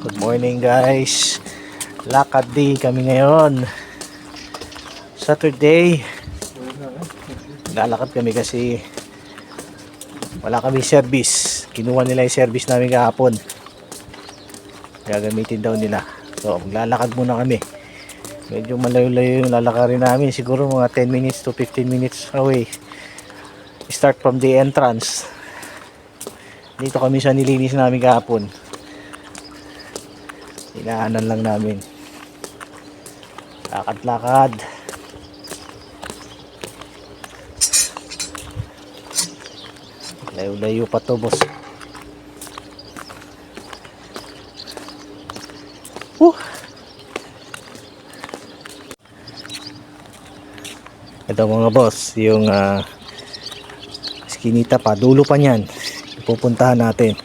Good morning guys. Lakad day kami ngayon. Saturday. Lalakad kami kasi wala kami service. Kinuha nila yung service namin kahapon. Gagamitin daw nila. So maglalakad muna kami. Medyo malayo-layo yung lalakarin namin. Siguro mga 10 minutes to 15 minutes away. Start from the entrance. Dito kami sa nilinis namin kahapon. Inaanan lang namin. Lakad-lakad. Layo-layo pa to, boss. Ito mga boss, yung Eskinita pa, dulo pa niyan. Pupuntahan natin.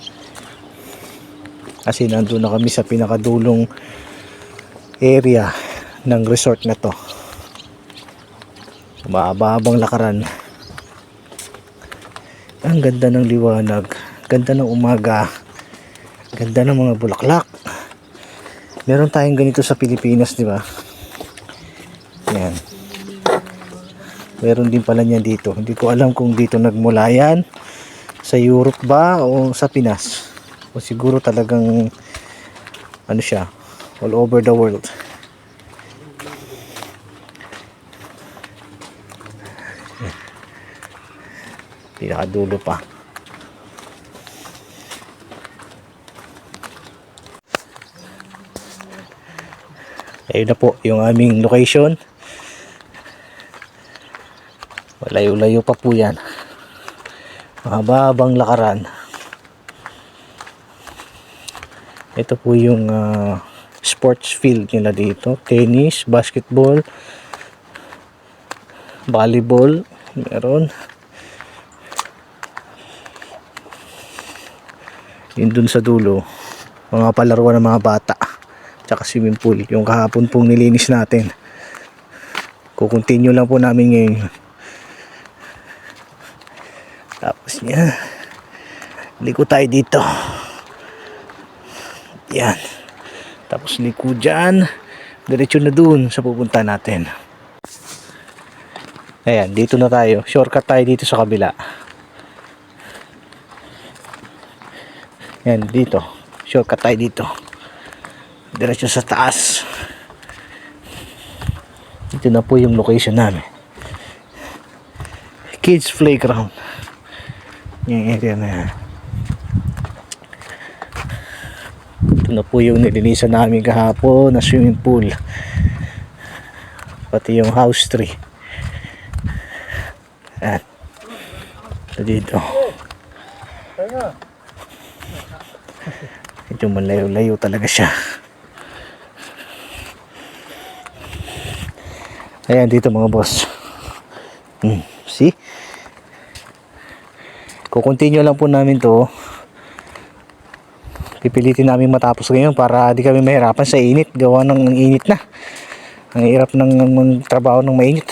Kasi nandun na kami sa pinakadulong area ng resort na to. Mahaba-habang lakaran. Ang ganda ng liwanag, ganda ng umaga, ganda ng mga bulaklak. Meron tayong ganito sa Pilipinas, di ba? Yan. Meron din pala niyan dito. Hindi ko alam kung dito nagmula yan, sa Europe ba o sa Pinas. O siguro talagang ano siya, all over the world. Pinakadulo pa. Ayun na po yung aming location. Malayo-layo pa po yan. Mahabang lakaran. Ito po yung sports field nila dito. Tennis, basketball, volleyball. Meron. Yun dun sa dulo. Mga palaruan ng mga bata. Tsaka swimming pool. Yung kahapon pong nilinis natin. Kukontinue lang po namin ngayon. Tapos niya. Liko tayo dito. Yan. Tapos liko dyan. Diretso na dun sa pupunta natin. Ayan, dito na tayo. Shortcut tayo dito sa kabila. Yan, dito. Shortcut tayo dito. Diretso sa taas. Ito na po yung location namin. Kids playground. Yung area na yan. Ito na po yung nilinisan namin kahapon na swimming pool. Pati yung house tree. Yan. Ito dito. Ito malayo-layo talaga siya. Ayan dito mga boss. See? Kukontinue lang po namin to. Pipilitin namin matapos ngayon para di kami mahirapan sa init. Gawa ng init na. Ang hirap ng trabaho ng mainit.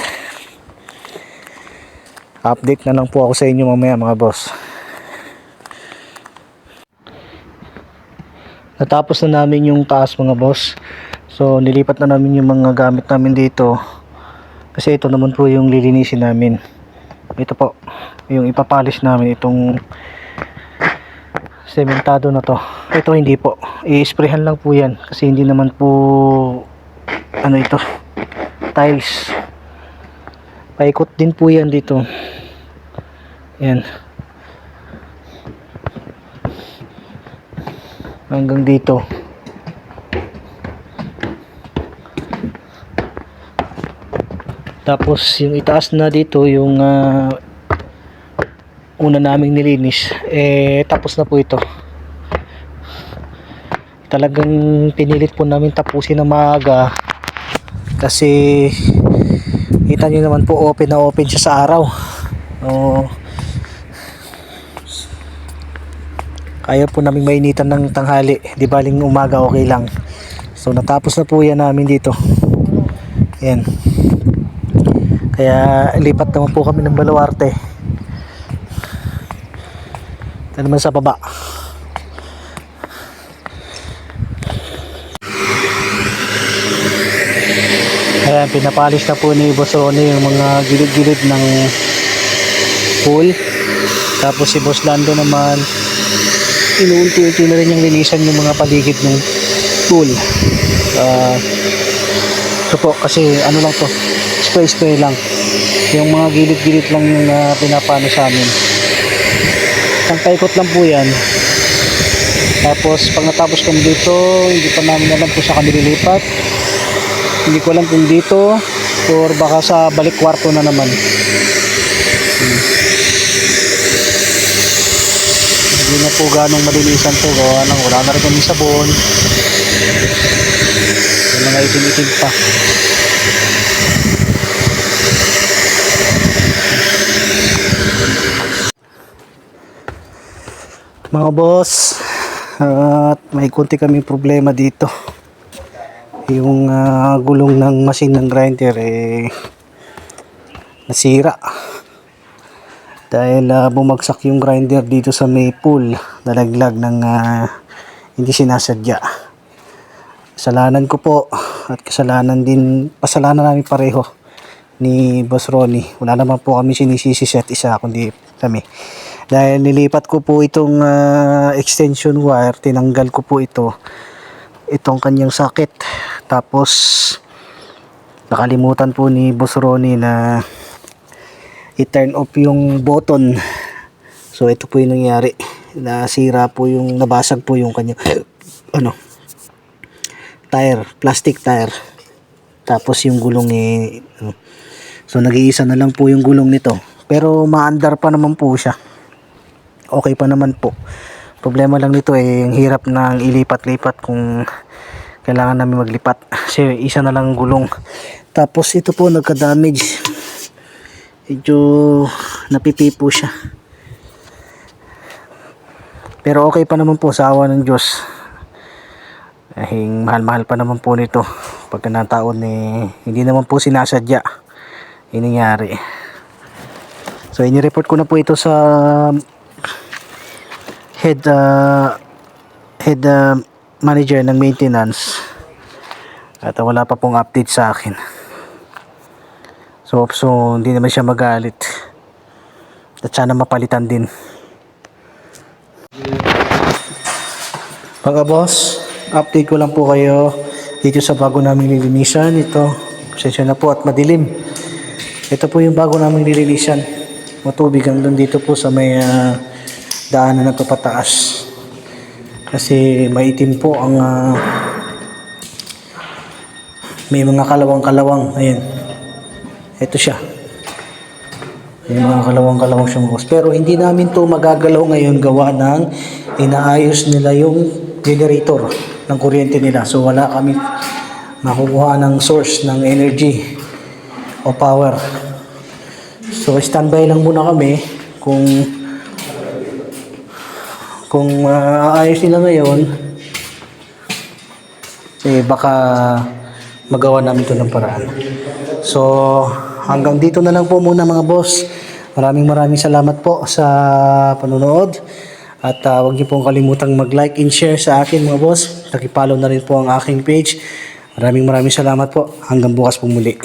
Update na lang po ako sa inyo mamaya mga boss. Natapos na namin yung taas mga boss. So nilipat na namin yung mga gamit namin dito. Kasi ito naman po yung lilinisin namin. Ito po yung ipapalis namin, itong sementado na to. Ito hindi po, i-sprayhan lang po yan kasi hindi naman po ano ito, tiles. Paikot din po yan dito. Yan hanggang dito. Tapos yung itaas na dito, yung una naming nilinis, tapos na po ito. Talagang pinilit po namin tapusin na maaga kasi kita nyo naman po, open na open siya sa araw. Kaya po namin mainitan ng tanghali, di baling umaga okay lang. So natapos na po yan namin dito. Yan. Kaya lipat naman po kami ng Baluarte. Ito naman sa baba. Ayan, pinapalis na po ni Boss Ronnie yung mga gilid-gilid ng pool. Tapos si Boss Lando naman, inuunti-unti na rin yung linisan yung mga paligid ng pool. Ito po, kasi ano lang to, spray lang. Yung mga gilid-gilid lang yung pinapano sa amin. Isang paikot lang po yan. Tapos pag natapos kami dito, hindi pa namin alam kung saan kami lilipat. Hindi ko alam kung dito or baka sa balik kwarto na naman. Hindi na po ganong malinisan to, gawa nang wala na rin kami sabon. Yung mga itim-itim pa. Mga boss, at may konti kaming problema dito. Yung gulong ng machine ng grinder nasira. Dahil bumagsak yung grinder dito sa may pool, nalaglag ng hindi sinasadya. Kasalanan ko po at kasalanan namin pareho ni Boss Ronnie. Wala naman po kami sinisisi set isa kundi kami. Dahil nilipat ko po itong extension wire, tinanggal ko po itong kanyang socket. Tapos nakalimutan po ni Boss Ronnie na i-turn off yung button. So ito po yung nangyari. Nasira po nabasag po yung kanyang tire, plastic tire. Tapos yung gulong so nag-iisa na lang po yung gulong nito. Pero maandar pa naman po siya. Okay pa naman po. Problema lang nito yung hirap nang ilipat-lipat kung kailangan namin maglipat. Kasi isa na lang gulong. Tapos ito po nagka-damage. Medyo napipipo siya. Pero okay pa naman po sa awa ng Diyos. Mahal-mahal pa naman po nito. Pagka nataon hindi naman po sinasadya yung nangyari. So inireport ko na po ito sa head manager ng maintenance at wala pa pong update sa akin. So hindi naman siya magalit at sana mapalitan din. Mga boss, update ko lang po kayo dito sa bago naming nilinisan. Ito, pasensya na po at madilim. Ito po yung bago naming nilinisan. Matubig hanggang dito po sa may daanan na to pataas. Kasi maitim po ang may mga kalawang-kalawang. Ayan. Ito siya. May mga kalawang-kalawang siyang boss. Pero hindi namin to magagalaw ngayon gawa ng inaayos nila yung generator ng kuryente nila. So wala kami makukuha ng source ng energy o power. So standby lang muna kami kung ayos nila ngayon, baka magawa namin ito ng paraan. So hanggang dito na lang po muna mga boss. Maraming salamat po sa panonood. At huwag niyo pong kalimutang mag-like and share sa akin mga boss. Nakipollow na rin po ang aking page. Maraming salamat po. Hanggang bukas po muli.